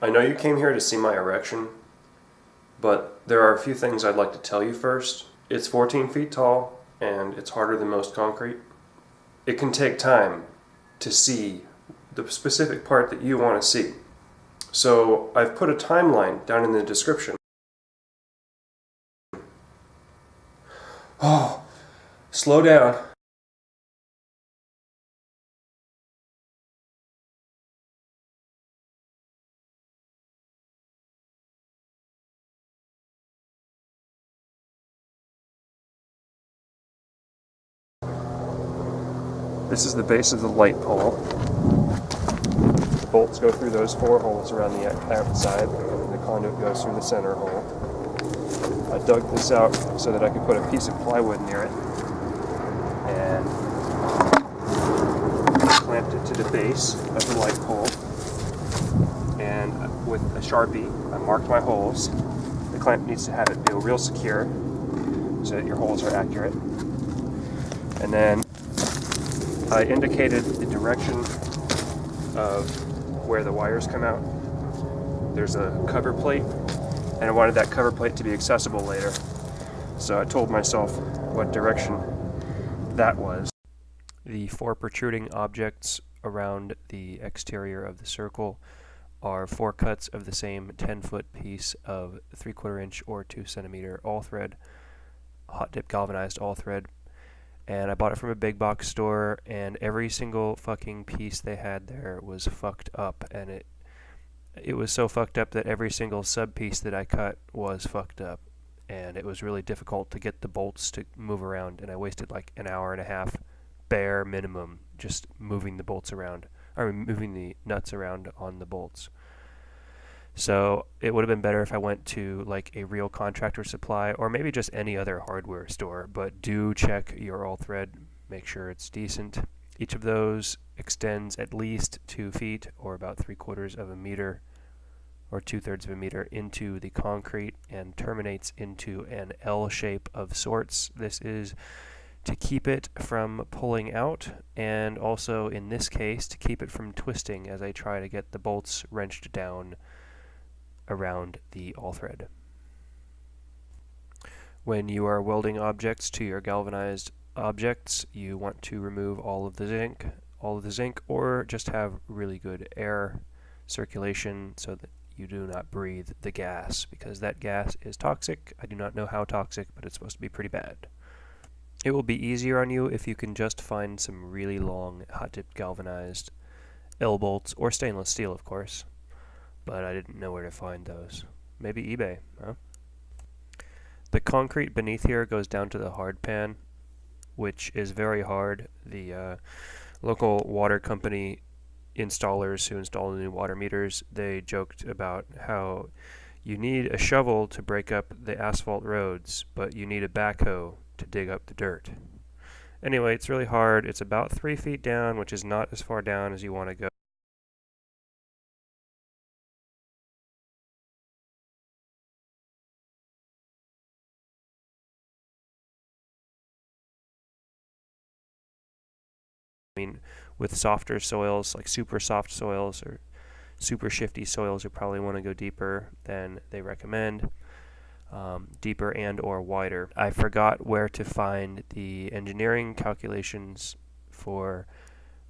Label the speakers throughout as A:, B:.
A: I know you came here to see my erection, but there are a few things I'd like to tell you first. It's 14 feet tall, and it's harder than most concrete. It can take time to see the specific part that you want to see. So I've put a timeline down in the description. Oh, slow down. This is the base of the light pole. The bolts go through those 4 holes around the outside, and the conduit goes through the center hole. I dug this out so that I could put a piece of plywood near it, and clamped it to the base of the light pole. And with a Sharpie, I marked my holes. The clamp needs to have it feel real secure so that your holes are accurate. And then I indicated the direction of where the wires come out. There's a cover plate, and I wanted that cover plate to be accessible later. So I told myself what direction that was. The 4 protruding objects around the exterior of the circle are 4 cuts of the same 10-foot piece of 3/4 inch or 2 centimeter all thread, hot dip galvanized all thread. And I bought it from a big box store, and every single fucking piece they had there was fucked up, and it was so fucked up that every single sub piece that I cut was fucked up, and it was really difficult to get the bolts to move around, and I wasted like an hour and a half bare minimum just moving the bolts around, or moving the nuts around on the bolts. So it would have been better if I went to like a real contractor supply, or maybe just any other hardware store, but do check your all thread, make sure it's decent. Each of those extends at least 2 feet, or about 3/4 of a meter, or 2/3 of a meter into the concrete, and terminates into an L shape of sorts. This is to keep it from pulling out, and also in this case to keep it from twisting as I try to get the bolts wrenched down around the all thread. When you are welding objects to your galvanized objects, you want to remove all of the zinc, or just have really good air circulation so that you do not breathe the gas, because that gas is toxic. I do not know how toxic, but it's supposed to be pretty bad. It will be easier on you if you can just find some really long hot-dip galvanized L-bolts, or stainless steel, of course. But I didn't know where to find those. Maybe eBay, huh? The concrete beneath here goes down to the hard pan, which is very hard. The local water company installers who install the new water meters, they joked about how you need a shovel to break up the asphalt roads, but you need a backhoe to dig up the dirt. Anyway, it's really hard. It's about 3 feet down, which is not as far down as you want to go. I mean, with softer soils, like super soft soils or super shifty soils, you probably want to go deeper than they recommend. Deeper and or wider. I forgot where to find the engineering calculations for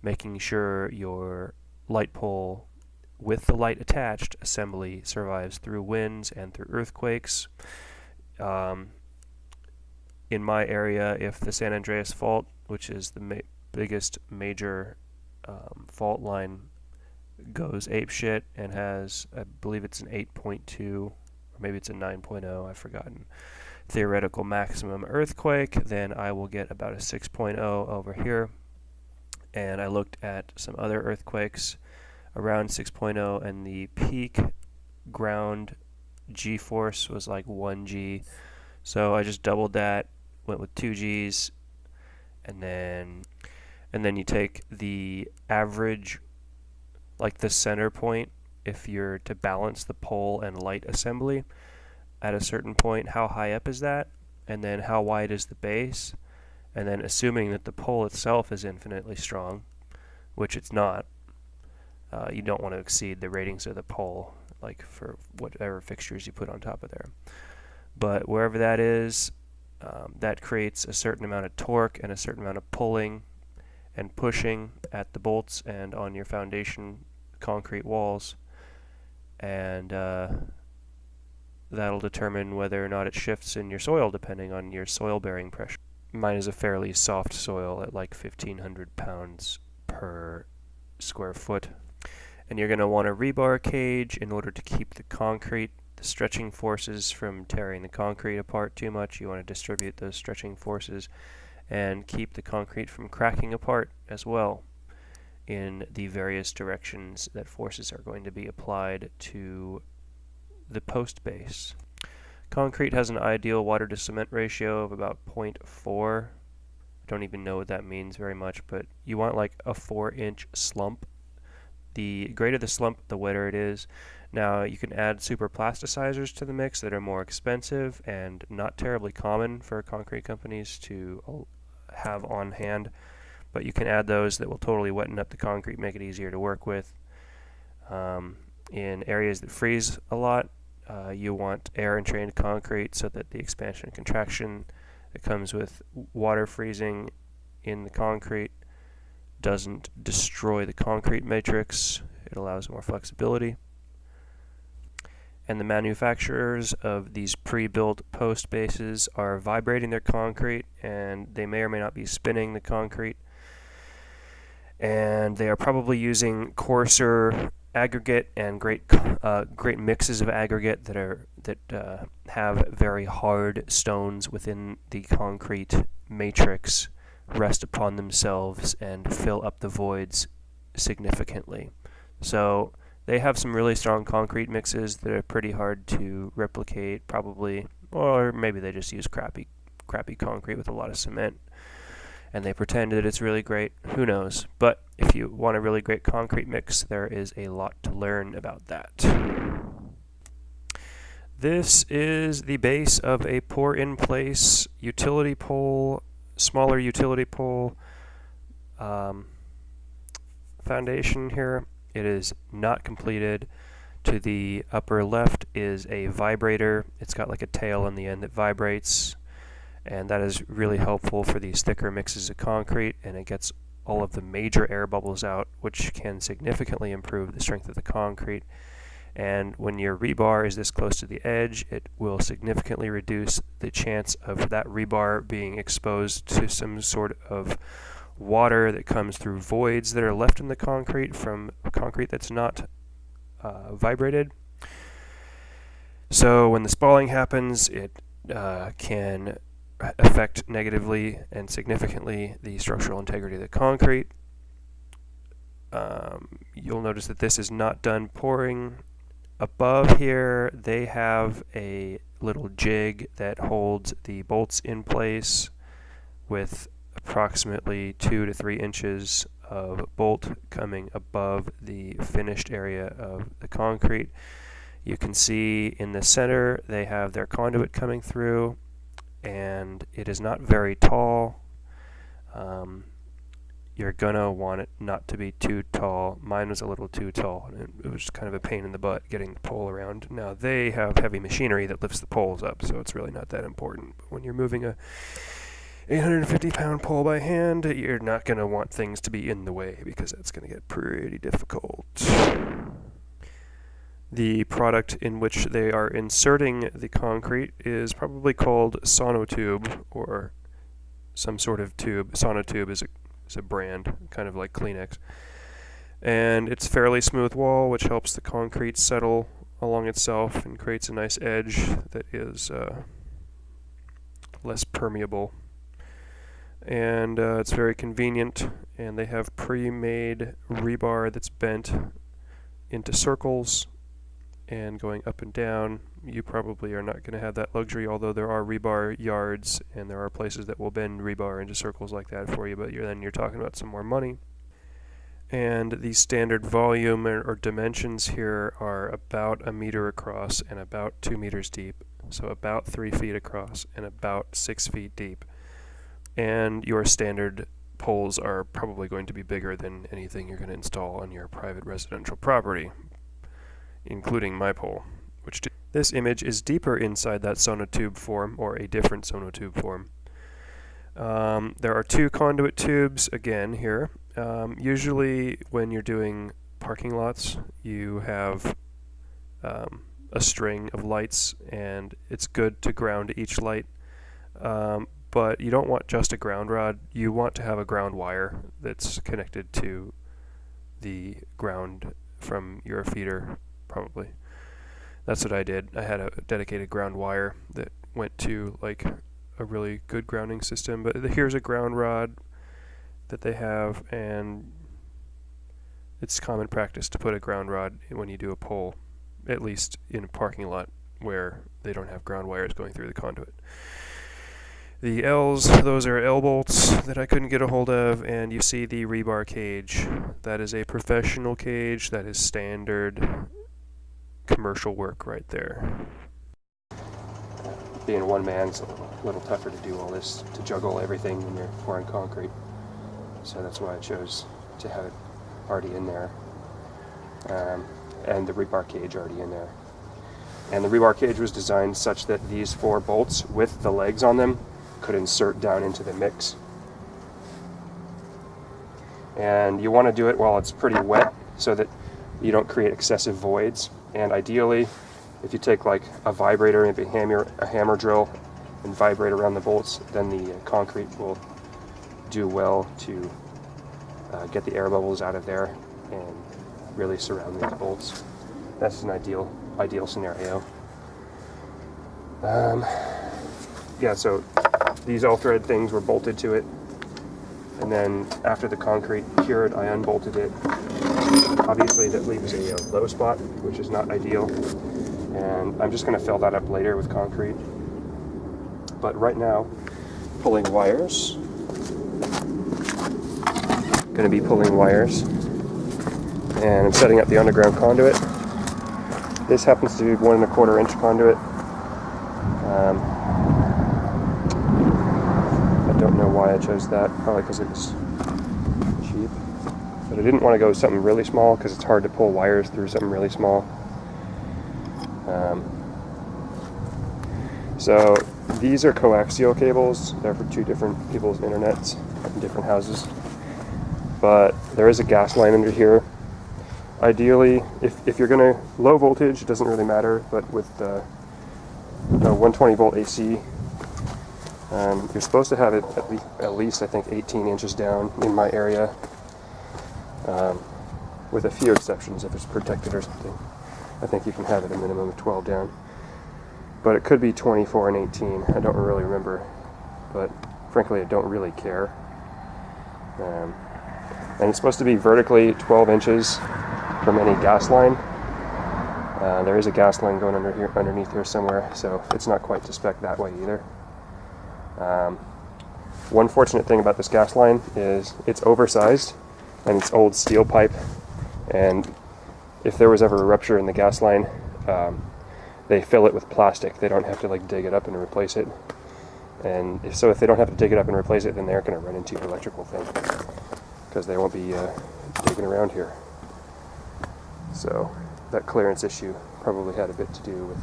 A: making sure your light pole with the light attached assembly survives through winds and through earthquakes. In my area, if the San Andreas Fault, which is the biggest major fault line, goes apeshit and has, I believe it's an 8.2, or maybe it's a 9.0, I've forgotten, theoretical maximum earthquake, then I will get about a 6.0 over here. And I looked at some other earthquakes around 6.0, and the peak ground G-force was like 1 G. So I just doubled that, went with 2 Gs, and then you take the average, like the center point, if you're to balance the pole and light assembly at a certain point, how high up is that, and then how wide is the base, and then assuming that the pole itself is infinitely strong, which it's not, you don't want to exceed the ratings of the pole, like for whatever fixtures you put on top of there. But wherever that is, that creates a certain amount of torque and a certain amount of pulling and pushing at the bolts and on your foundation concrete walls, and that'll determine whether or not it shifts in your soil depending on your soil bearing pressure. Mine is a fairly soft soil at like 1,500 pounds per square foot. And you're going to want a rebar cage in order to keep the stretching forces from tearing the concrete apart too much. You want to distribute those stretching forces and keep the concrete from cracking apart as well in the various directions that forces are going to be applied to the post base. Concrete has an ideal water to cement ratio of about 0.4. I don't even know what that means very much, but you want like a 4-inch slump. The greater the slump, the wetter it is. Now, you can add super plasticizers to the mix that are more expensive and not terribly common for concrete companies to have on hand, but you can add those that will totally wetten up the concrete, make it easier to work with. In areas that freeze a lot, you want air-entrained concrete so that the expansion and contraction that comes with water freezing in the concrete doesn't destroy the concrete matrix. It allows more flexibility. And the manufacturers of these pre-built post bases are vibrating their concrete, and they may or may not be spinning the concrete. And they are probably using coarser aggregate and great mixes of aggregate that have very hard stones within the concrete matrix rest upon themselves and fill up the voids significantly. So they have some really strong concrete mixes that are pretty hard to replicate, probably, or maybe they just use crappy concrete with a lot of cement, and they pretend that it's really great. Who knows? But if you want a really great concrete mix, there is a lot to learn about that. This is the base of a pour-in-place utility pole, smaller utility pole foundation here. It is not completed. To the upper left is a vibrator. It's got like a tail on the end that vibrates, and that is really helpful for these thicker mixes of concrete, and it gets all of the major air bubbles out, which can significantly improve the strength of the concrete. And when your rebar is this close to the edge, it will significantly reduce the chance of that rebar being exposed to some sort of water that comes through voids that are left in the concrete from concrete that's not vibrated. So when the spalling happens, it can affect negatively and significantly the structural integrity of the concrete. You'll notice that this is not done pouring. Above here, they have a little jig that holds the bolts in place with approximately 2 to 3 inches of bolt coming above the finished area of the concrete. You can see in the center they have their conduit coming through, and it is not very tall. You're gonna want it not to be too tall. Mine was a little too tall, and it was kind of a pain in the butt getting the pole around. Now they have heavy machinery that lifts the poles up, so it's really not that important. But when you're moving a 850-pound pole by hand, you're not going to want things to be in the way, because that's going to get pretty difficult. The product in which they are inserting the concrete is probably called sonotube, or some sort of tube. Sonotube is a brand, kind of like Kleenex. And it's fairly smooth wall, which helps the concrete settle along itself and creates a nice edge that is less permeable. And it's very convenient, and they have pre-made rebar that's bent into circles and going up and down. You probably are not going to have that luxury, although there are rebar yards and there are places that will bend rebar into circles like that for you, but then you're talking about some more money. And the standard volume or dimensions here are about 1 meter across and about 2 meters deep, so about 3 feet across and about 6 feet deep. And your standard poles are probably going to be bigger than anything you're going to install on your private residential property. including my pole. This image is deeper inside that sonotube form, or a different sonotube form. There are 2 conduit tubes again here. Usually when you're doing parking lots, you have a string of lights, and it's good to ground each light. But you don't want just a ground rod. You want to have a ground wire that's connected to the ground from your feeder, probably. That's what I did. I had a dedicated ground wire that went to like a really good grounding system. But here's a ground rod that they have, and it's common practice to put a ground rod when you do a pole, at least in a parking lot where they don't have ground wires going through the conduit. The L's, those are L bolts that I couldn't get a hold of, and you see the rebar cage. That is a professional cage. That is standard commercial work right there. Being one man, it's a little tougher to do all this, to juggle everything when you're pouring concrete. So that's why I chose to have it already in there. And the rebar cage already in there. And the rebar cage was designed such that these 4 bolts with the legs on them could insert down into the mix. And you want to do it while it's pretty wet so that you don't create excessive voids. And ideally, if you take like a vibrator, maybe a hammer drill, and vibrate around the bolts, then the concrete will do well to get the air bubbles out of there and really surround these bolts. That's an ideal scenario. Yeah, so these all-thread things were bolted to it, and then after the concrete cured, I unbolted it. Obviously that leaves a low spot, which is not ideal, and I'm just going to fill that up later with concrete. But right now, pulling wires. Going to be pulling wires, and I'm setting up the underground conduit. This happens to be 1 1/4 inch conduit. I don't know why I chose that, probably because it was cheap. But I didn't want to go with something really small because it's hard to pull wires through something really small. So these are coaxial cables. They're for 2 different people's internets in different houses. But there is a gas line under here. Ideally, if you're going to low voltage, it doesn't really matter, but with the 120 volt AC, you're supposed to have it at least I think 18 inches down in my area, with a few exceptions if it's protected or something. I think you can have it a minimum of 12 down. But it could be 24 and 18, I don't really remember, but frankly I don't really care. And it's supposed to be vertically 12 inches from any gas line. There is a gas line going underneath here somewhere, so it's not quite to spec that way either. One fortunate thing about this gas line is it's oversized, and it's old steel pipe, and if there was ever a rupture in the gas line, they fill it with plastic. They don't have to like dig it up and replace it. And if they don't have to dig it up and replace it, then they aren't going to run into your electrical thing, because they won't be digging around here. So that clearance issue probably had a bit to do with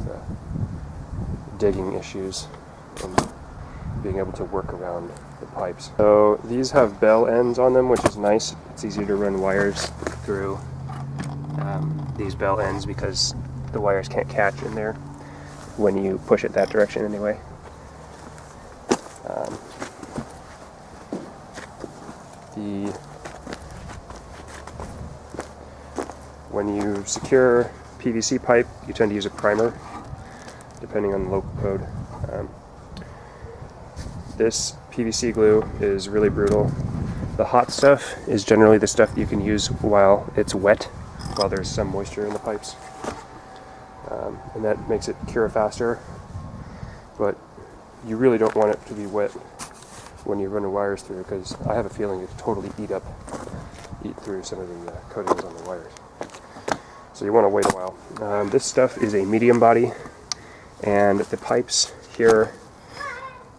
A: digging issues and being able to work around the pipes. So these have bell ends on them, which is nice. It's easier to run wires through these bell ends because the wires can't catch in there when you push it that direction anyway. When you secure PVC pipe, you tend to use a primer, depending on the local code. This PVC glue is really brutal. The hot stuff is generally the stuff that you can use while it's wet, while there's some moisture in the pipes. And that makes it cure faster, but you really don't want it to be wet when you run the wires through, because I have a feeling it totally eat through some of the coatings on the wires. So you want to wait a while. This stuff is a medium body, and the pipes here,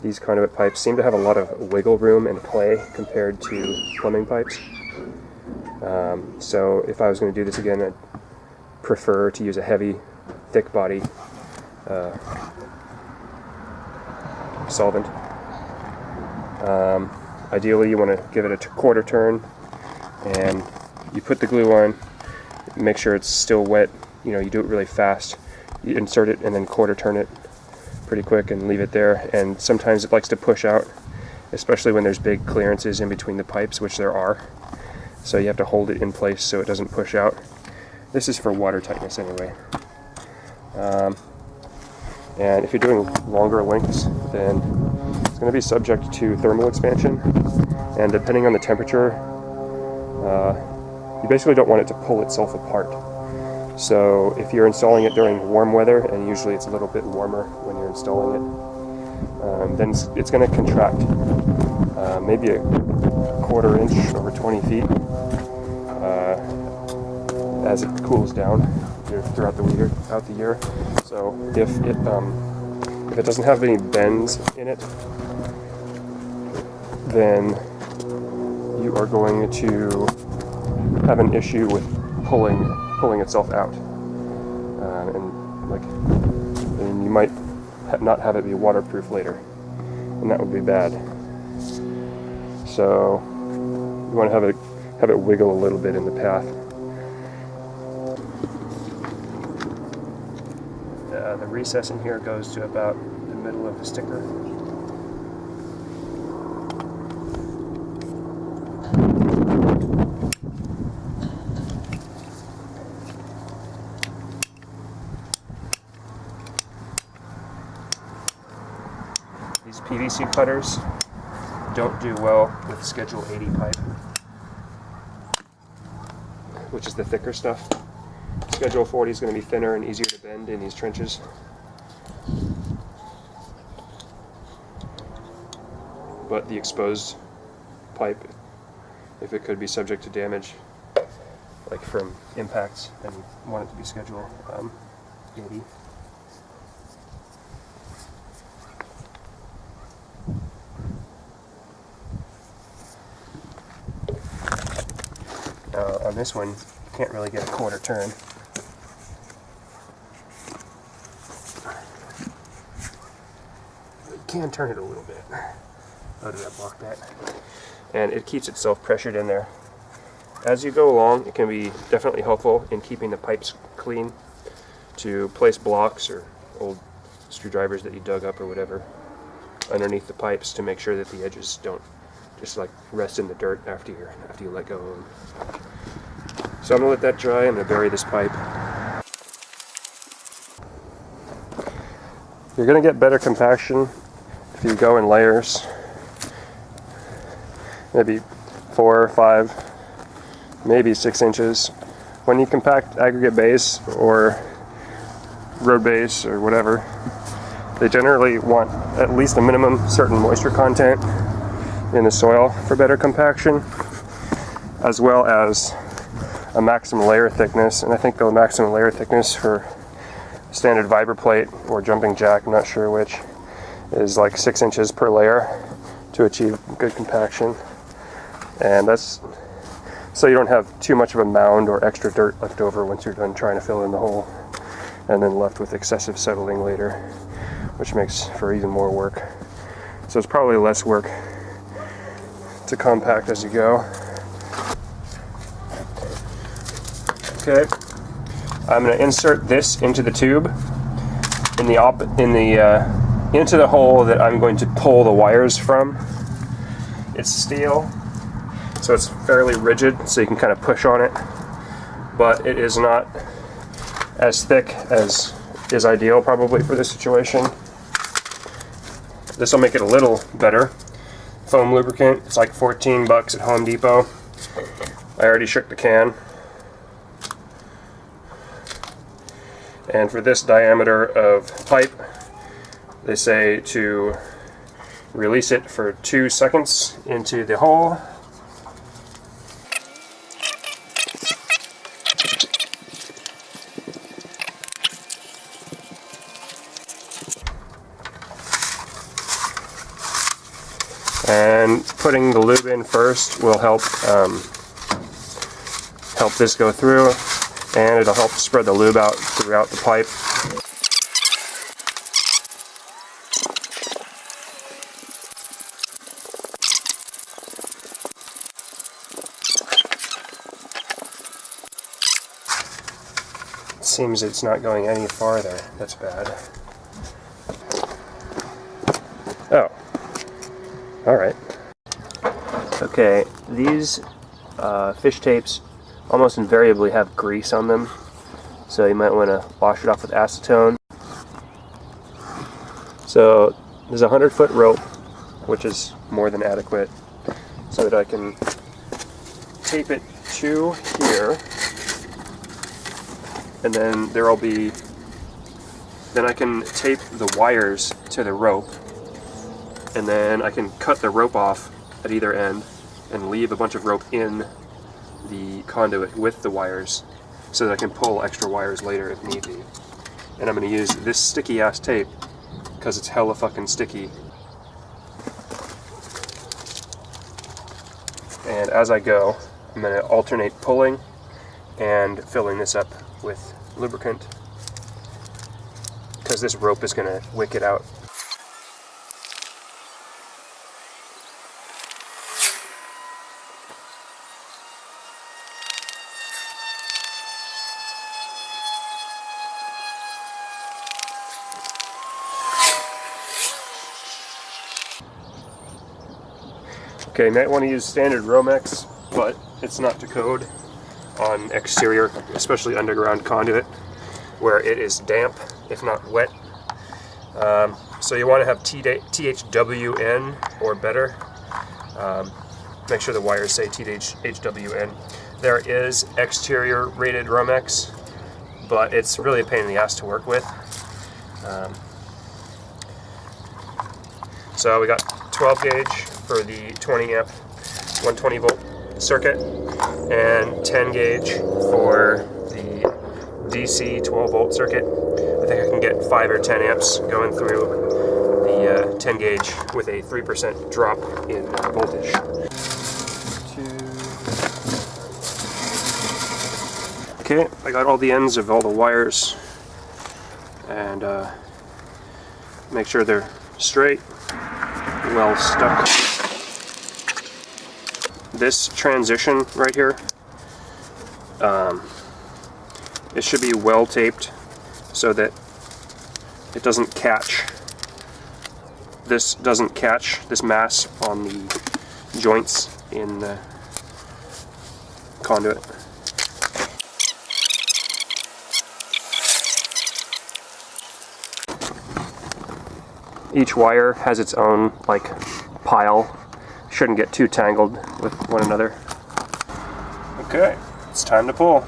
A: these conduit pipes, seem to have a lot of wiggle room and play compared to plumbing pipes. So if I was going to do this again, prefer to use a heavy, thick body solvent. Ideally, you want to give it a quarter turn, and you put the glue on. Make sure it's still wet. You know, you do it really fast. You insert it and then quarter turn it pretty quick and leave it there. And sometimes it likes to push out, especially when there's big clearances in between the pipes, which there are. So you have to hold it in place so it doesn't push out. This is for water tightness anyway. And if you're doing longer lengths, then it's going to be subject to thermal expansion. And depending on the temperature, you basically don't want it to pull itself apart. So if you're installing it during warm weather, and usually it's a little bit warmer when you're installing it, then it's going to contract maybe a quarter inch over 20 feet as it cools down throughout the year. So if it doesn't have any bends in it, then you are going to have an issue with pulling itself out, and you might not have it be waterproof later, and that would be bad. So you want to have it wiggle a little bit in the path. The recess in here goes to about the middle of the sticker. These PVC cutters don't do well with Schedule 80 pipe, which is the thicker stuff. Schedule 40 is going to be thinner and easier to bend in these trenches. But the exposed pipe, if it could be subject to damage, like from impacts, then you want it to be Schedule 80. On this one, you can't really get a quarter turn. You can turn it a little bit. Out of that block that. And it keeps itself pressured in there. As you go along, it can be definitely helpful in keeping the pipes clean, to place blocks or old screwdrivers that you dug up or whatever underneath the pipes to make sure that the edges don't just like rest in the dirt after you let go of them. So I'm going to let that dry. I'm going to bury this pipe. You're going to get better compaction if you go in layers. Maybe 4 or 5, maybe 6 inches. When you compact aggregate base or road base or whatever, they generally want at least a minimum certain moisture content in the soil for better compaction, as well as a maximum layer thickness. And I think the maximum layer thickness for standard vibra plate or jumping jack, I'm not sure which, is like 6 inches per layer to achieve good compaction. And that's so you don't have too much of a mound or extra dirt left over once you're done trying to fill in the hole, and then left with excessive settling later, which makes for even more work. So it's probably less work to compact as you go. Okay, I'm going to insert this into the tube into the hole that I'm going to pull the wires from. It's steel, so it's fairly rigid, so you can kind of push on it, but it is not as thick as is ideal probably for this situation. This will make it a little better. Foam lubricant, it's like $14 at Home Depot. I already shook the can. And for this diameter of pipe, they say to release it for 2 seconds into the hole. And putting the lube in first will help this go through. and it'll help spread the lube out throughout the pipe. It seems it's not going any farther. That's bad. Oh. Alright. Okay, these fish tapes almost invariably have grease on them, so you might want to wash it off with acetone. So there's a 100-foot rope, which is more than adequate, so that I can tape it to here, and then then I can tape the wires to the rope, and then I can cut the rope off at either end and leave a bunch of rope in the conduit with the wires so that I can pull extra wires later if need be. And I'm going to use this sticky ass tape because it's hella fucking sticky. And as I go, I'm going to alternate pulling and filling this up with lubricant because this rope is going to wick it out. Okay, you might want to use standard Romex, but it's not to code on exterior, especially underground conduit, where it is damp, if not wet. So you want to have THWN or better. Make sure the wires say THWN. There is exterior rated Romex, but it's really a pain in the ass to work with. So we got 12 gauge for the 20 amp 120 volt circuit and 10 gauge for the DC 12 volt circuit. I think I can get 5 or 10 amps going through the 10 gauge with a 3% drop in voltage. Okay, I got all the ends of all the wires, and make sure they're straight, well stuck. This transition right here, it should be well taped so that it doesn't catch. This doesn't catch this mass on the joints in the conduit. Each wire has its own pile. Shouldn't get too tangled with one another. Okay, it's time to pull.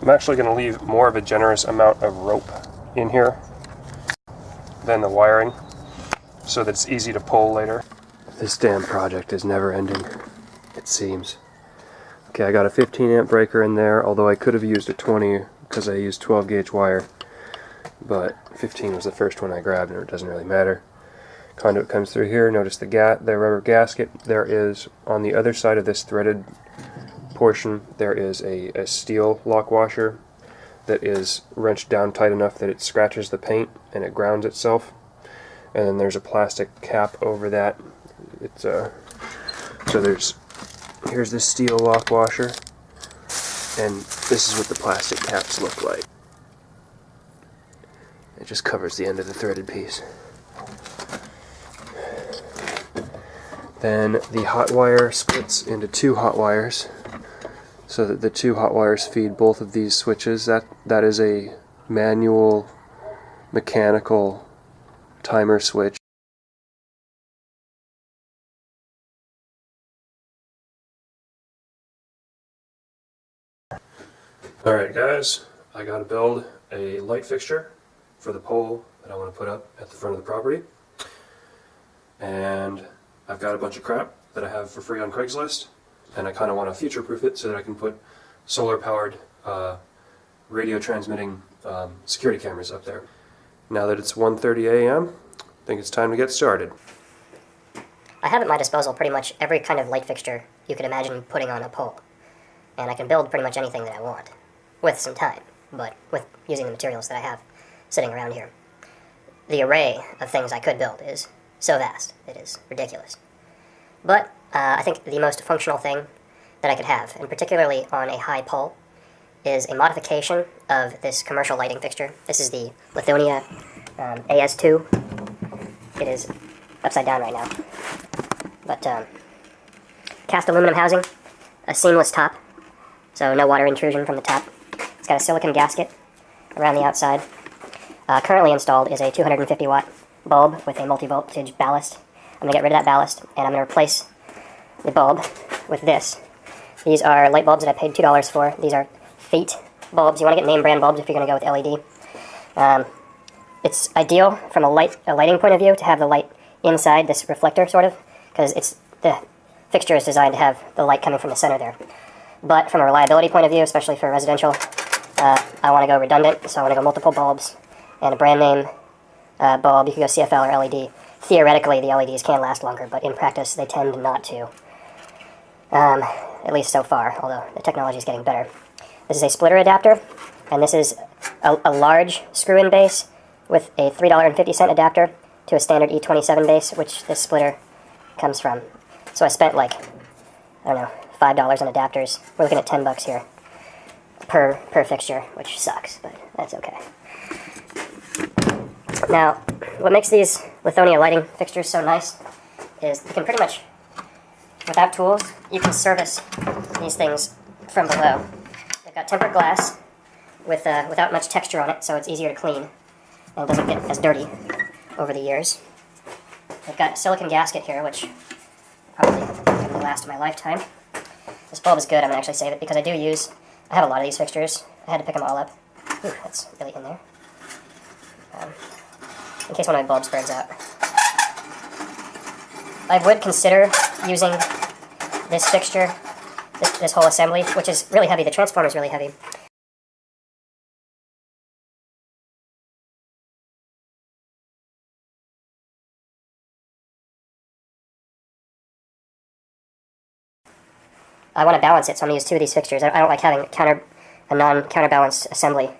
A: I'm actually going to leave more of a generous amount of rope in here than the wiring so that it's easy to pull later. This damn project is never ending, it seems. Okay, I got a 15 amp breaker in there, although I could have used a 20 because I used 12 gauge wire, but 15 was the first one I grabbed and it doesn't really matter. Conduit comes through here. Notice the rubber gasket. There is, on the other side of this threaded portion, there is a steel lock washer that is wrenched down tight enough that it scratches the paint and it grounds itself. And then there's a plastic cap over that. It's so here's the steel lock washer, and this is what the plastic caps look like. It just covers the end of the threaded piece. Then the hot wire splits into 2 hot wires, so that the 2 hot wires feed both of these switches. That is a manual mechanical timer switch. Alright guys, I gotta build a light fixture for the pole that I want to put up at the front of the property. and I've got a bunch of crap that I have for free on Craigslist, and I kind of want to future-proof it so that I can put solar-powered radio transmitting security cameras up there. Now that it's 1:30 a.m., I think it's time to get started.
B: I have at my disposal pretty much every kind of light fixture you could imagine putting on a pole, and I can build pretty much anything that I want, with some time, but with using the materials that I have sitting around here. The array of things I could build is so vast, it is ridiculous. But I think the most functional thing that I could have, and particularly on a high pole, is a modification of this commercial lighting fixture. This is the Lithonia AS2. It is upside down right now. But cast aluminum housing, a seamless top, so no water intrusion from the top. It's got a silicon gasket around the outside. Currently installed is a 250 watt bulb with a multi-voltage ballast. I'm going to get rid of that ballast, and I'm going to replace the bulb with this. These are light bulbs that I paid $2 for. These are Fate bulbs. You want to get name brand bulbs if you're going to go with LED. It's ideal from a lighting point of view to have the light inside this reflector, sort of, because the fixture is designed to have the light coming from the center there. But from a reliability point of view, especially for residential, I want to go redundant, so I want to go multiple bulbs and a brand name bulb. You can go CFL or LED. Theoretically, the LEDs can last longer, but in practice, they tend not to. At least so far, although the technology is getting better. This is a splitter adapter, and this is a large screw-in base with a $3.50 adapter to a standard E27 base, which this splitter comes from. So I spent like, I don't know, $5 on adapters. We're looking at $10 here per fixture, which sucks, but that's okay. Now, what makes these Lithonia lighting fixtures so nice is you can pretty much, without tools, you can service these things from below. They've got tempered glass without much texture on it, so it's easier to clean and it doesn't get as dirty over the years. They've got a silicon gasket here, which probably will last my lifetime. This bulb is good. I'm going to actually save it because I have a lot of these fixtures. I had to pick them all up. Ooh, that's really in there. In case one of my bulbs burns out. I would consider using this fixture, this whole assembly, which is really heavy. The transformer is really heavy. I want to balance it, so I'm going to use two of these fixtures. I don't like having a non-counterbalanced assembly.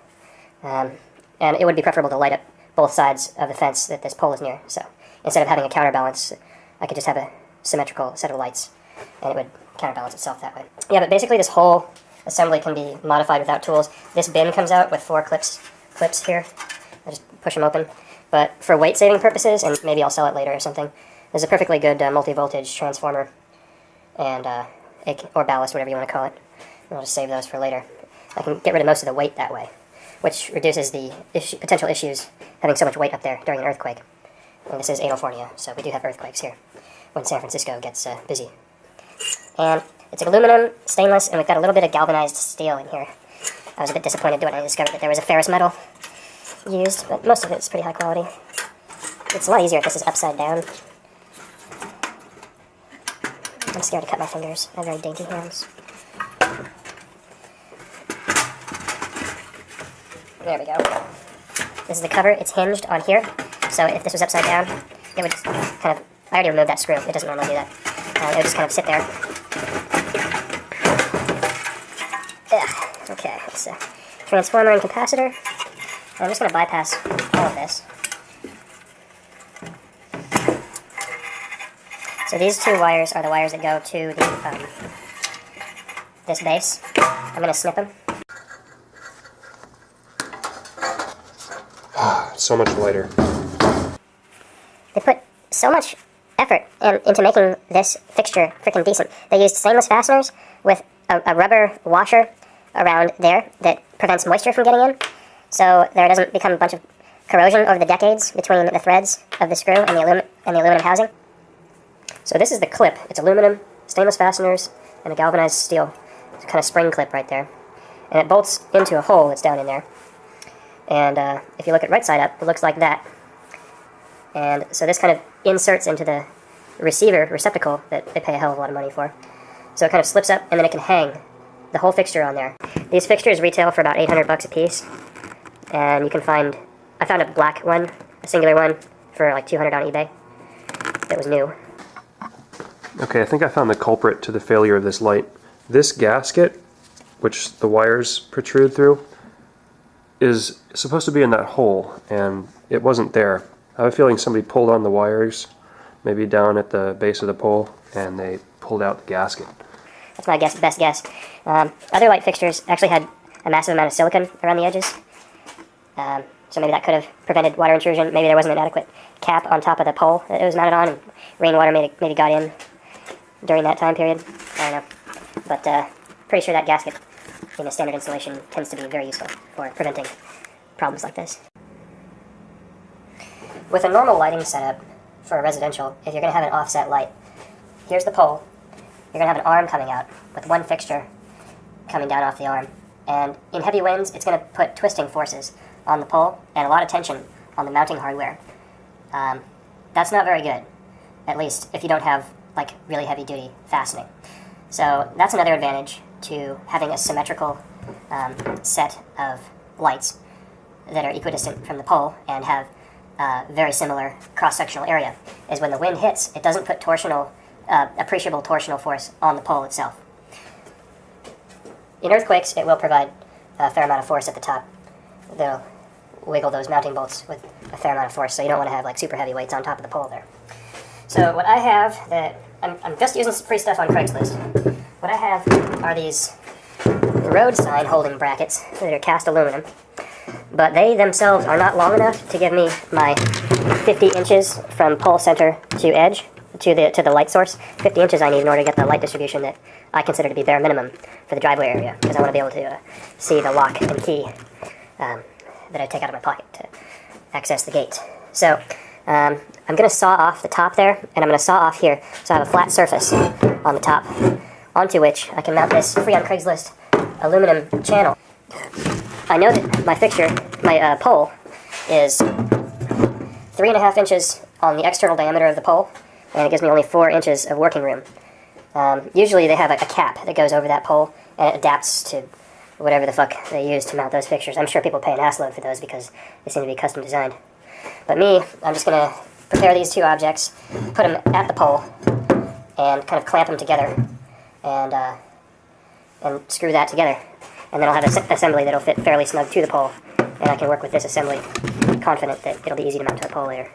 B: And it would be preferable to light up both sides of the fence that this pole is near. So instead of having a counterbalance, I could just have a symmetrical set of lights, and it would counterbalance itself that way. Yeah, but basically this whole assembly can be modified without tools. This bin comes out with 4 clips here. I just push them open. But for weight-saving purposes, and maybe I'll sell it later or something, there's a perfectly good multi-voltage transformer and or ballast, whatever you want to call it. I'll just save those for later. I can get rid of most of the weight that way, which reduces the potential issues having so much weight up there during an earthquake. And this is California, so we do have earthquakes here when San Francisco gets busy. And it's aluminum, stainless, and we've got a little bit of galvanized steel in here. I was a bit disappointed when I discovered that there was a ferrous metal used, but most of it's pretty high quality. It's a lot easier if this is upside down. I'm scared to cut my fingers. I have very dainty hands. There we go. This is the cover. It's hinged on here. So if this was upside down, it would just kind of... I already removed that screw. It doesn't normally do that. It would just kind of sit there. Ugh. Okay. It's a transformer and capacitor. I'm just going to bypass all of this. So these 2 wires are the wires that go to the this base. I'm going to snip them.
A: So much lighter.
B: They put so much effort into making this fixture freaking decent. They used stainless fasteners with a rubber washer around there that prevents moisture from getting in, so there doesn't become a bunch of corrosion over the decades between the threads of the screw and the aluminum housing. So this is the clip. It's aluminum, stainless fasteners, and a galvanized steel. It's a kind of spring clip right there. And it bolts into a hole that's down in there. And if you look at right side up, it looks like that. And so this kind of inserts into the receiver receptacle that they pay a hell of a lot of money for. So it kind of slips up, and then it can hang the whole fixture on there. These fixtures retail for about $800 a piece, and you can find, I found a black one, a singular one, for like $200 on eBay that was new.
A: Okay, I think I found the culprit to the failure of this light. This gasket, which the wires protrude through, is supposed to be in that hole, and it wasn't there. I have a feeling somebody pulled on the wires, maybe down at the base of the pole, and they pulled out the gasket.
B: That's my best guess. Other light fixtures actually had a massive amount of silicone around the edges, so maybe that could have prevented water intrusion. Maybe there wasn't an adequate cap on top of the pole that it was mounted on, and rainwater maybe got in during that time period. I don't know. But pretty sure that gasket in a standard installation tends to be very useful for preventing problems like this. With a normal lighting setup for a residential, if you're going to have an offset light, here's the pole. You're going to have an arm coming out with one fixture coming down off the arm. And in heavy winds, it's going to put twisting forces on the pole and a lot of tension on the mounting hardware. That's not very good, at least if you don't have like really heavy duty fastening. So that's another advantage to having a symmetrical set of lights that are equidistant from the pole and have very similar cross-sectional area, is when the wind hits, it doesn't put appreciable torsional force on the pole itself. In earthquakes, it will provide a fair amount of force at the top. They'll wiggle those mounting bolts with a fair amount of force, so you don't want to have like super heavy weights on top of the pole there. So what I have, I'm just using some free stuff on Craigslist. What I have are these road sign holding brackets that are cast aluminum, but they themselves are not long enough to give me my 50 inches from pole center to edge to the light source. 50 inches I need in order to get the light distribution that I consider to be bare minimum for the driveway area, because I want to be able to see the lock and key that I take out of my pocket to access the gate. So I'm going to saw off the top there, and I'm going to saw off here, so I have a flat surface on the top, onto which I can mount this free on Craigslist aluminum channel. I know that my pole is 3.5 inches on the external diameter of the pole, and it gives me only 4 inches of working room. Usually they have a cap that goes over that pole, and it adapts to whatever the fuck they use to mount those fixtures. I'm sure people pay an assload for those because they seem to be custom designed. But me, I'm just going to prepare these two objects, put them at the pole, and kind of clamp them together, and screw that together. And then I'll have an assembly that'll fit fairly snug to the pole, and I can work with this assembly, confident that it'll be easy to mount to the pole later.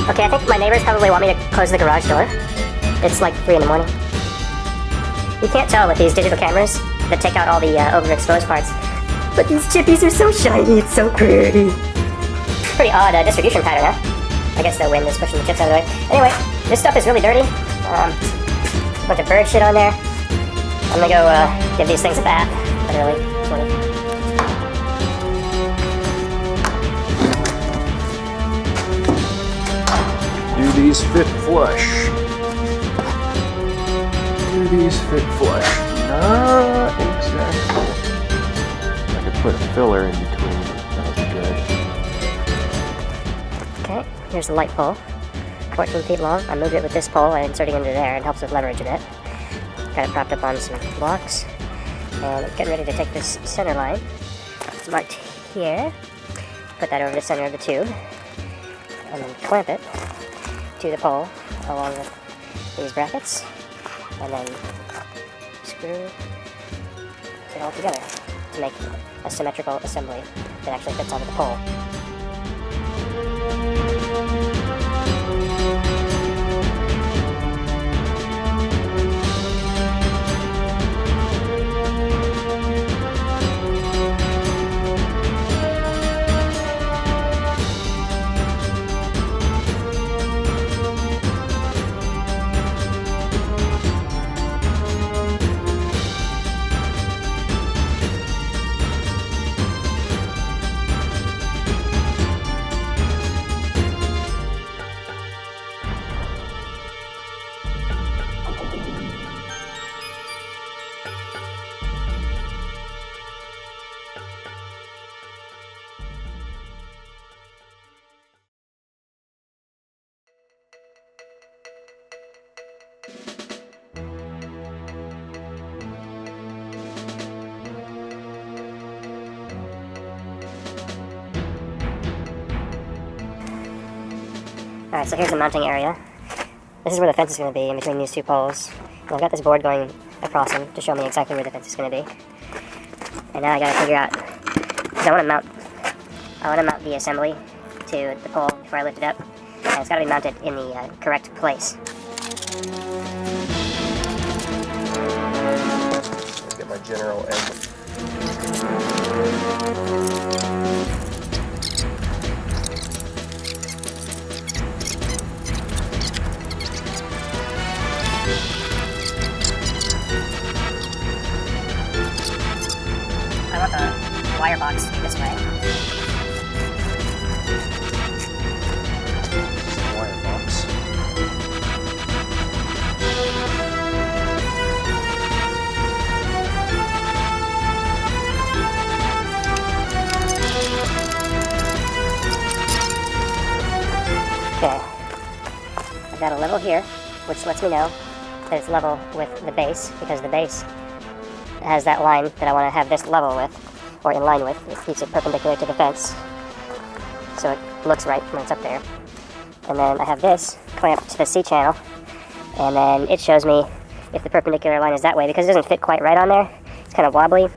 B: Okay, I think my neighbors probably want me to close the garage door. It's like 3 in the morning. You can't tell with these digital cameras that take out all the overexposed parts, but these chippies are so shiny, it's so pretty. Pretty odd distribution pattern, huh? I guess the wind is pushing the chips out of the way. Anyway, this stuff is really dirty. A bunch of bird shit on there. I'm gonna go give these things a bath, literally, sort of.
A: Do these fit flush? Do these fit flush? Not exactly. I could put a filler in between. That would be good.
B: Okay, here's the light pole. 14 feet long. I moved it with this pole and inserting into there. It helps with leverage a bit. Got it propped up on some blocks. And I'm getting ready to take this center line. It's marked here. Put that over the center of the tube. And then clamp it to the pole along with these brackets, and then screw it all together to make a symmetrical assembly that actually fits onto the pole. Alright, so here's the mounting area. This is where the fence is going to be, in between these two poles. And I've got this board going across them to show me exactly where the fence is going to be. And now I got to figure out, because I want to mount the assembly to the pole before I lift it up, and it's got to be mounted in the correct place.
A: Let's get my general end.
B: I want the wire box to be this way.
A: Wire box.
B: Okay. I've got a level here, which lets me know that it's level with the base, because the base has that line that I want to have this level with, or in line with. It keeps it perpendicular to the fence, so it looks right when it's up there. And then I have this clamped to the C channel, and then it shows me if the perpendicular line is that way, because it doesn't fit quite right on there. It's kind of wobbly.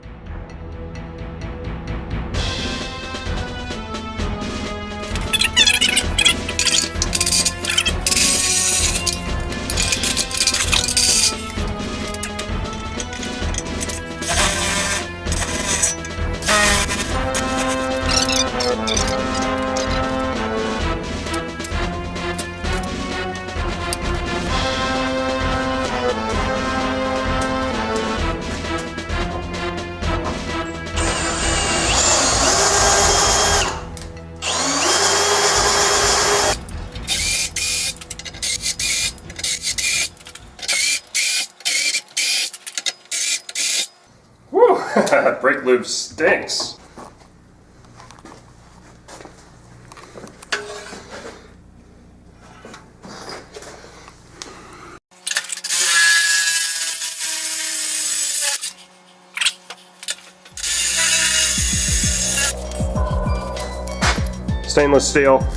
A: Brake lube stinks. Stainless steel.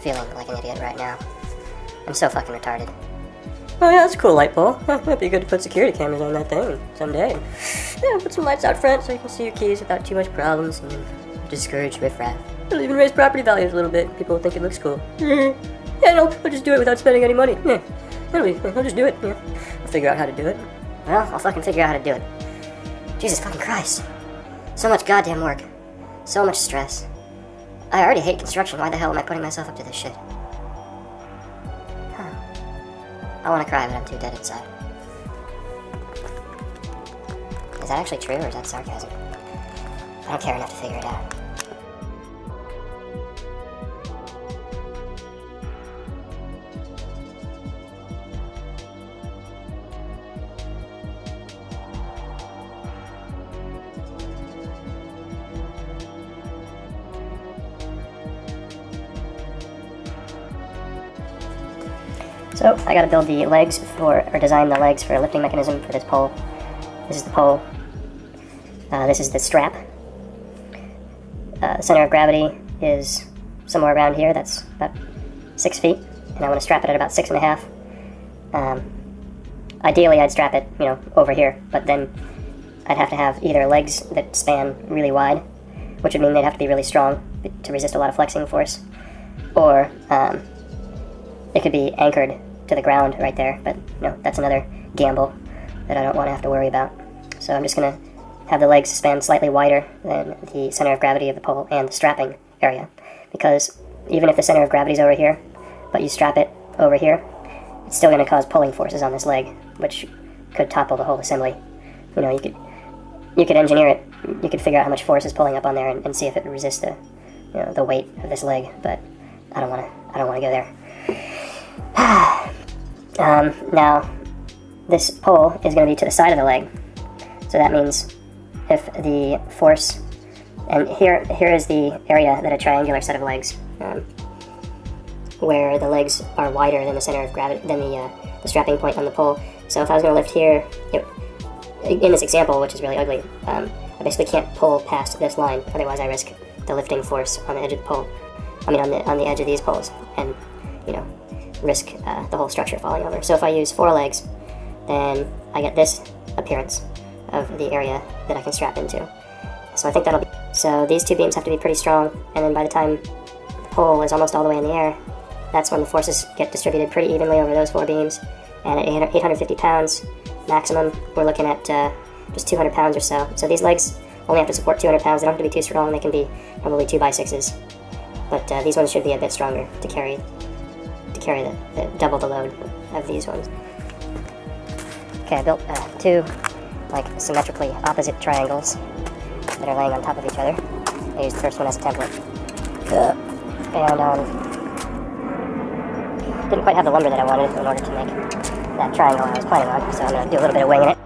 B: feeling like an idiot right now. I'm so fucking retarded.
C: Oh yeah, that's a cool light pole. Might be good to put security cameras on that thing someday. Yeah, put some lights out front so you can see your keys without too much problems and then discourage riffraff. It'll even raise property values a little bit. People will think it looks cool. Yeah, no, I'll just do it without spending any money. Yeah, I'll just do it. Yeah, I'll figure out how to do it.
B: Well, I'll fucking figure out how to do it. Jesus fucking Christ. So much goddamn work. So much stress. I already hate construction. Why the hell am I putting myself up to this shit? Huh. I want to cry, but I'm too dead inside. Is that actually true, or is that sarcasm? I don't care enough to figure it out. So, I gotta build the legs or design the legs for a lifting mechanism for this pole. This is the pole. This is the strap. The center of gravity is somewhere around here. That's about 6 feet. And I want to strap it at about 6.5. Ideally, I'd strap it, over here. But then I'd have to have either legs that span really wide, which would mean they'd have to be really strong to resist a lot of flexing force. Or it could be anchored to the ground right there, but that's another gamble that I don't want to have to worry about. So I'm just going to have the legs span slightly wider than the center of gravity of the pole and the strapping area, because even if the center of gravity is over here, but you strap it over here, it's still going to cause pulling forces on this leg, which could topple the whole assembly. You could engineer it. You could figure out how much force is pulling up on there and see if it resists the weight of this leg, but I don't want to go there. Now, this pole is going to be to the side of the leg, so that means if the force, and here is the area that a triangular set of legs, where the legs are wider than the center of gravity, than the strapping point on the pole. So if I was going to lift here, in this example, which is really ugly, I basically can't pull past this line, otherwise I risk the lifting force on the edge of the pole. On the edge of these poles, and risk the whole structure falling over. So if I use 4 legs, then I get this appearance of the area that I can strap into. So I think that'll be... So these 2 beams have to be pretty strong, and then by the time the pole is almost all the way in the air, that's when the forces get distributed pretty evenly over those 4 beams. And at 850 pounds maximum, we're looking at just 200 pounds or so. So these legs only have to support 200 pounds. They don't have to be too strong. They can be probably 2x6s. But these ones should be a bit stronger to carry the double the load of these ones. Okay, I built 2 symmetrically opposite triangles that are laying on top of each other. I used the first one as a template. And didn't quite have the lumber that I wanted in order to make that triangle I was planning on, so I'm going to do a little bit of winging it.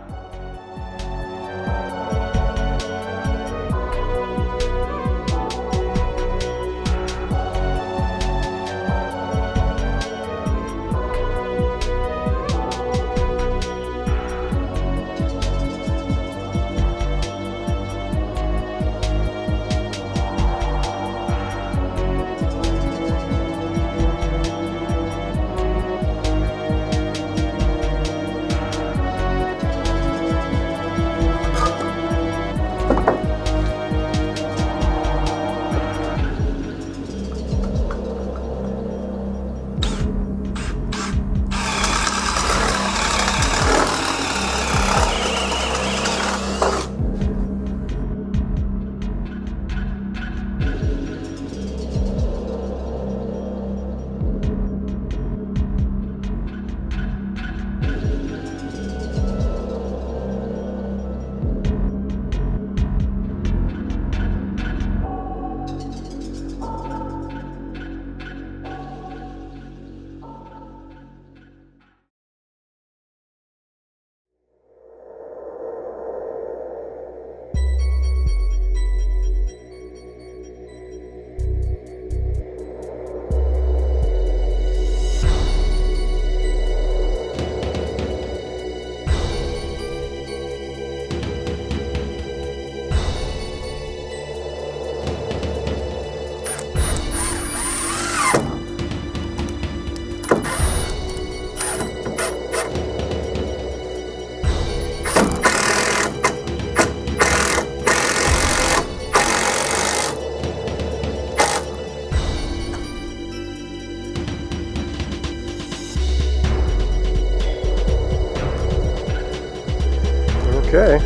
A: Okay,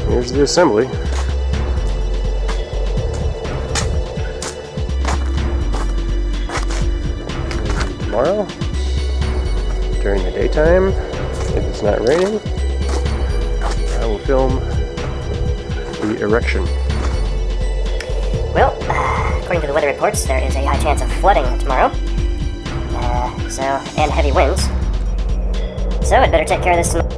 A: here's the assembly. And tomorrow, during the daytime, if it's not raining, I will film the erection.
B: Well, according to the weather reports, there is a high chance of flooding tomorrow. And heavy winds. So I'd better take care of this tonight.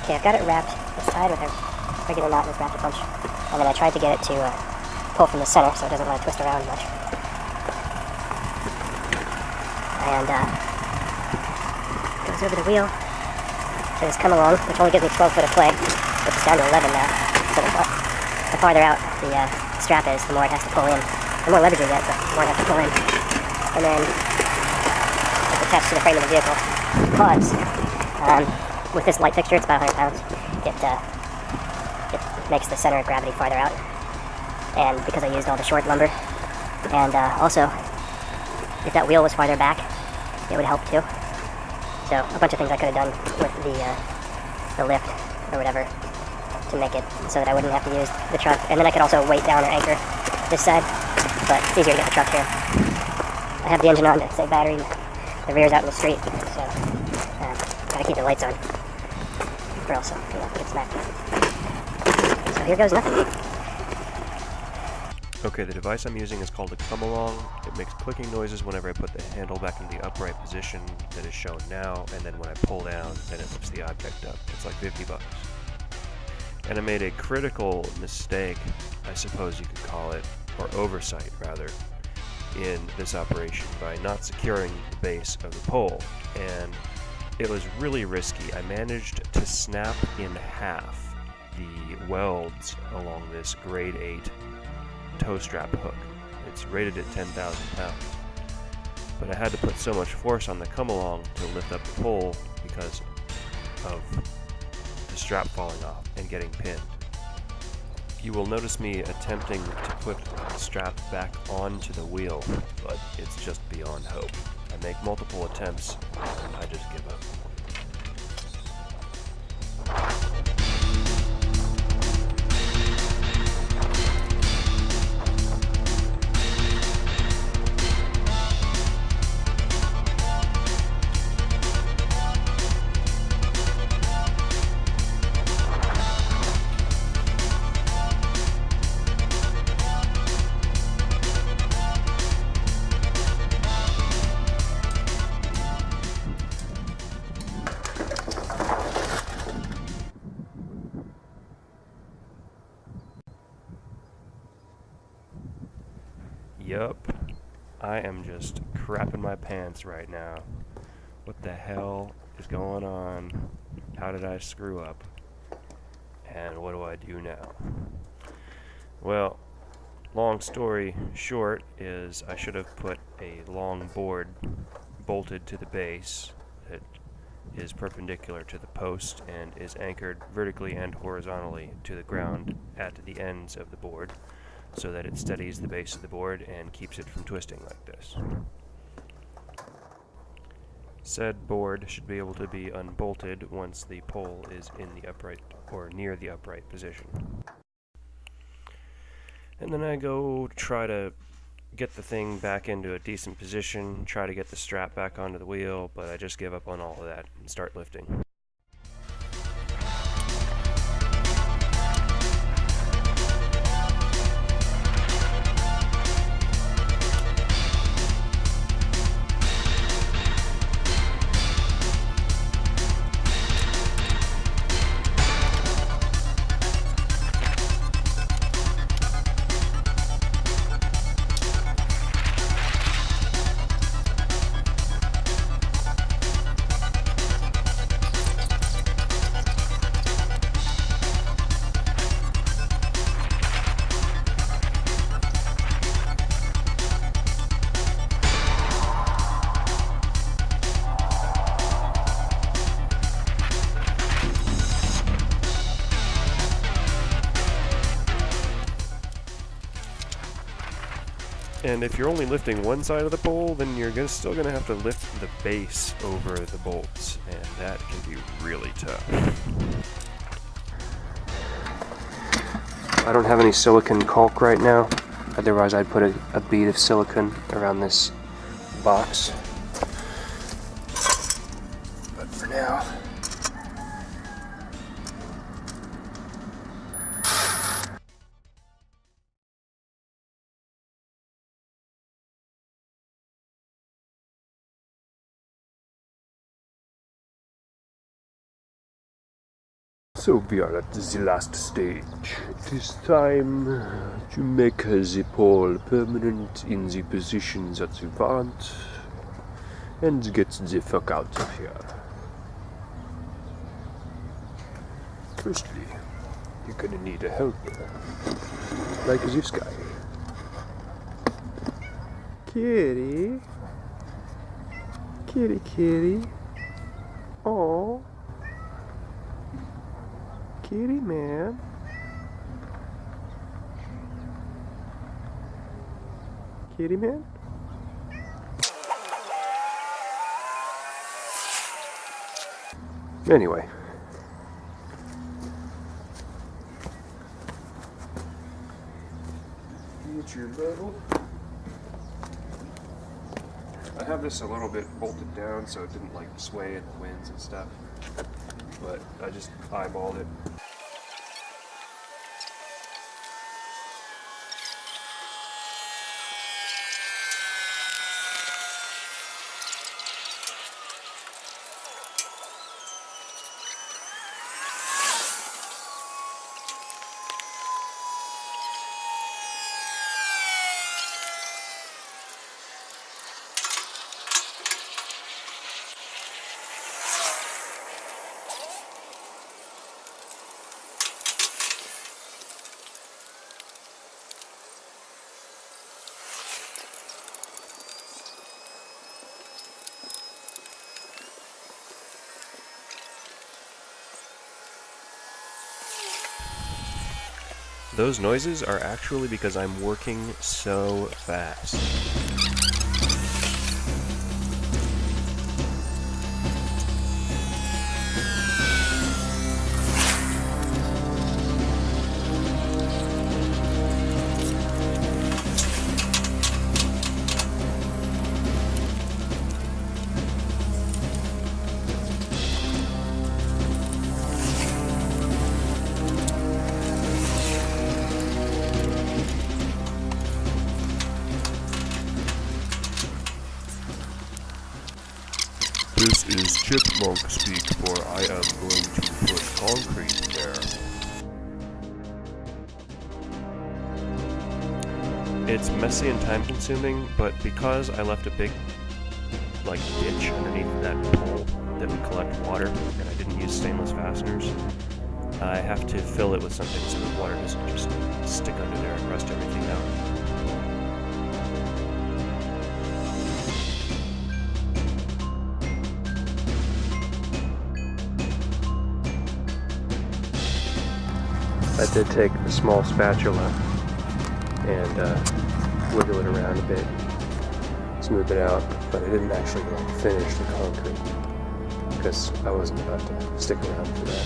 B: Okay, I've got it wrapped. It's tied with a regular knot and it's wrapped a bunch. And then I tried to get it to pull from the center so it doesn't want to twist around much. And goes over the wheel. So it's come along, which only gives me 12 foot of play, which is down to 11 now. So the farther out the strap is, the more it has to pull in. The more leverage you get, the more it has to pull in. And then it's attached to the frame of the vehicle. Because with this light fixture, it's about 100 pounds. It makes the center of gravity farther out. And because I used all the short lumber, and also, if that wheel was farther back, it would help too. So a bunch of things I could have done with the lift or whatever to make it so that I wouldn't have to use the truck. And then I could also weight down or anchor this side, but it's easier to get the truck here. I have the engine on to save battery. The rear's out in the street, so gotta keep the lights on, or else it gets smacked. So here goes nothing.
A: Okay, the device I'm using is called a come-along. It makes clicking noises whenever I put the handle back in the upright position that is shown now, and then when I pull down, then it lifts the object up. It's like $50. And I made a critical mistake, I suppose you could call it, or oversight rather, in this operation by not securing the base of the pole. And it was really risky. I managed to snap in half the welds along this grade 8 toe strap hook. It's rated at 10,000 pounds. but I had to put so much force on the come along to lift up the pole because of the strap falling off and getting pinned. You will notice me attempting to put the strap back onto the wheel, but it's just beyond hope. I make multiple attempts, and I just give up. Yup, I am just crapping my pants right now. What the hell is going on? How did I screw up? And what do I do now? Well, long story short is I should have put a long board bolted to the base that is perpendicular to the post and is anchored vertically and horizontally to the ground at the ends of the board, so that it steadies the base of the board and keeps it from twisting like this. Said board should be able to be unbolted once the pole is in the upright or near the upright position. And then I go try to get the thing back into a decent position, try to get the strap back onto the wheel, but I just give up on all of that and start lifting. And if you're only lifting one side of the pole, then you're still going to have to lift the base over the bolts, and that can be really tough. I don't have any silicone caulk right now, otherwise I'd put a bead of silicone around this box. But for now...
D: So we are at the last stage. It is time to make the pole permanent in the position that we want and get the fuck out of here. Firstly, you're gonna need a helper, like this guy. Kitty, kitty, kitty. Oh. Kitty man. Kitty man? Anyway. Get your level.
A: I have this a little bit bolted down so it didn't like sway in the winds and stuff, but I just eyeballed it. Those noises are actually because I'm working so fast.
D: This is chipmunk speak, for I am going to put concrete there.
A: It's messy and time consuming, but because I left a big ditch underneath that pole that would collect water, and I didn't use stainless fasteners, I have to fill it with something so the water doesn't just stick under there and rust everything out. I did take a small spatula and wiggle it around a bit, smooth it out, but I didn't actually finish the concrete because I wasn't about to stick around for that.